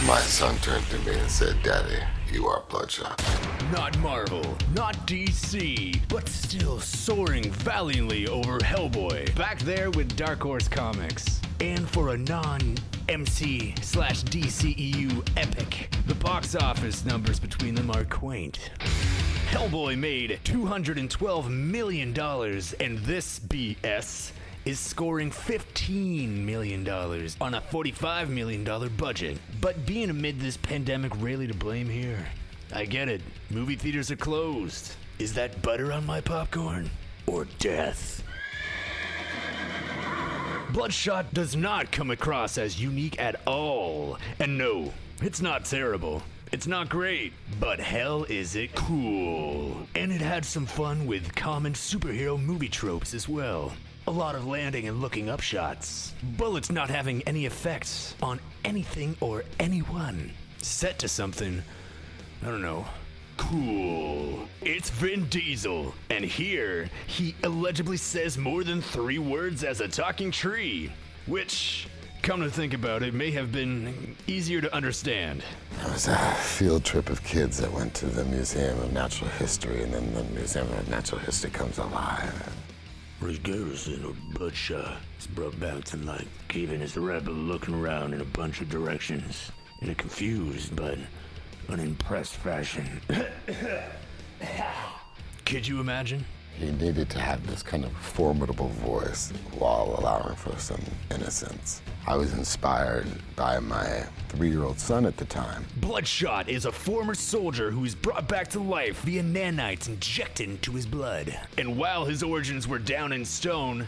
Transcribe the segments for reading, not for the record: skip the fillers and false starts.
My son turned to me and said, "Daddy, you are Bloodshot." Not Marvel, not DC, but still soaring valiantly over Hellboy, back there with Dark Horse Comics. And for a non-MC/DCEU epic, the box office numbers between them are quaint. Hellboy made $212 million, and this BS is scoring $15 million on a $45 million budget. But being amid this pandemic really to blame here? I get it. Movie theaters are closed. Is that butter on my popcorn? Or death? Bloodshot does not come across as unique at all. And no, it's not terrible. It's not great, but hell is it cool. And it had some fun with common superhero movie tropes as well. A lot of landing and looking up shots. Bullets not having any effects on anything or anyone. Set to something, I don't know, cool. It's Vin Diesel, and here he allegedly says more than 3 words as a talking tree, which, come to think about it, may have been easier to understand. It was a field trip of kids that went to the Museum of Natural History, and then the Museum of Natural History comes alive. This garrison of Bloodshot is brought back to life, keeping his rebel looking around in a bunch of directions in a confused but unimpressed fashion. Could you imagine? He needed to have this kind of formidable voice while allowing for some innocence. I was inspired by my 3-year-old son at the time. Bloodshot is a former soldier who is brought back to life via nanites injected into his blood. And while his origins were down in stone,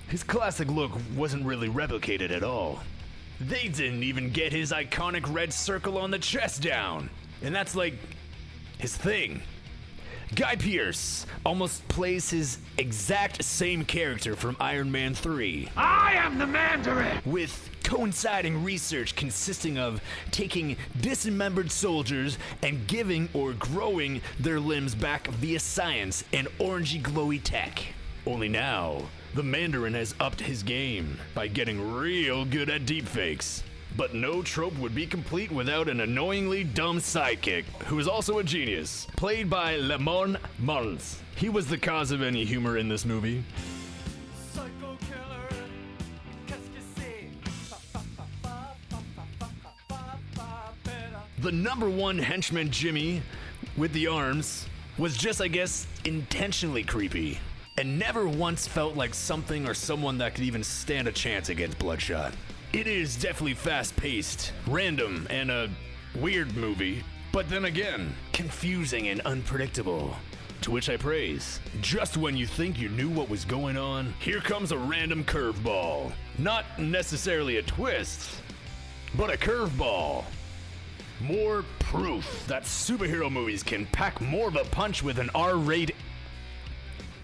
his classic look wasn't really replicated at all. They didn't even get his iconic red circle on the chest down. And that's like his thing. Guy Pearce almost plays his exact same character from Iron Man 3. I am the Mandarin! With coinciding research consisting of taking dismembered soldiers and giving or growing their limbs back via science and orangey glowy tech. Only now, the Mandarin has upped his game by getting real good at deepfakes. But no trope would be complete without an annoyingly dumb sidekick, who is also a genius, played by Lemon Mullins. He was the cause of any humor in this movie. The #1 henchman Jimmy, with the arms, was just, I guess, intentionally creepy, and never once felt like something or someone that could even stand a chance against Bloodshot. It is definitely fast-paced, random, and a weird movie, but then again, confusing and unpredictable. To which I praise. Just when you think you knew what was going on, here comes a random curveball. Not necessarily a twist, but a curveball. More proof that superhero movies can pack more of a punch with an R-rated...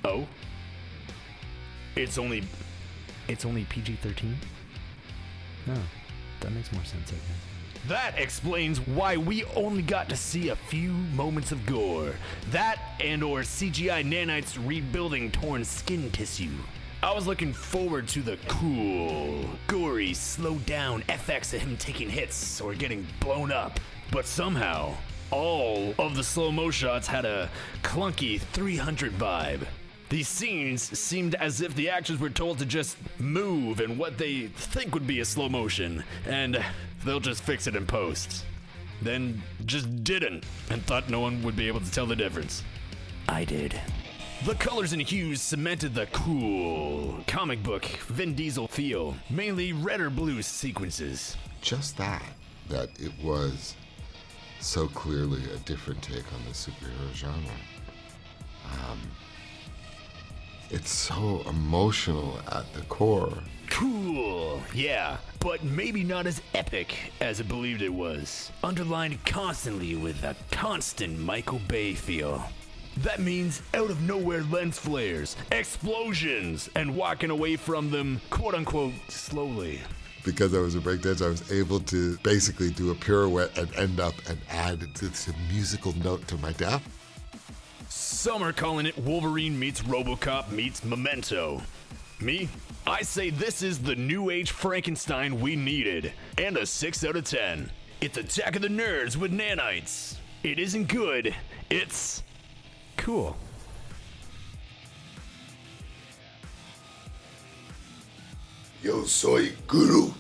Oh? It's only PG-13? No, that makes more sense, I guess. That explains why we only got to see a few moments of gore. That and or CGI nanites rebuilding torn skin tissue. I was looking forward to the cool, gory, slowed down FX of him taking hits or getting blown up. But somehow, all of the slow-mo shots had a clunky 300 vibe. These scenes seemed as if the actors were told to just move in what they think would be a slow motion, and they'll just fix it in post. Then just didn't, and thought no one would be able to tell the difference. I did. The colors and hues cemented the cool, comic book Vin Diesel feel, mainly red or blue sequences. Just that it was so clearly a different take on the superhero genre. It's so emotional at the core. Cool, yeah, but maybe not as epic as it believed it was. Underlined constantly with a constant Michael Bay feel. That means out of nowhere lens flares, explosions, and walking away from them, quote unquote, slowly. Because I was a breakdancer, I was able to basically do a pirouette and end up and add this musical note to my death. Some are calling it Wolverine meets RoboCop meets Memento. Me? I say this is the new age Frankenstein we needed, and a 6 out of 10. It's Attack of the Nerds with Nanites. It isn't good, it's cool. Yo soy Guru.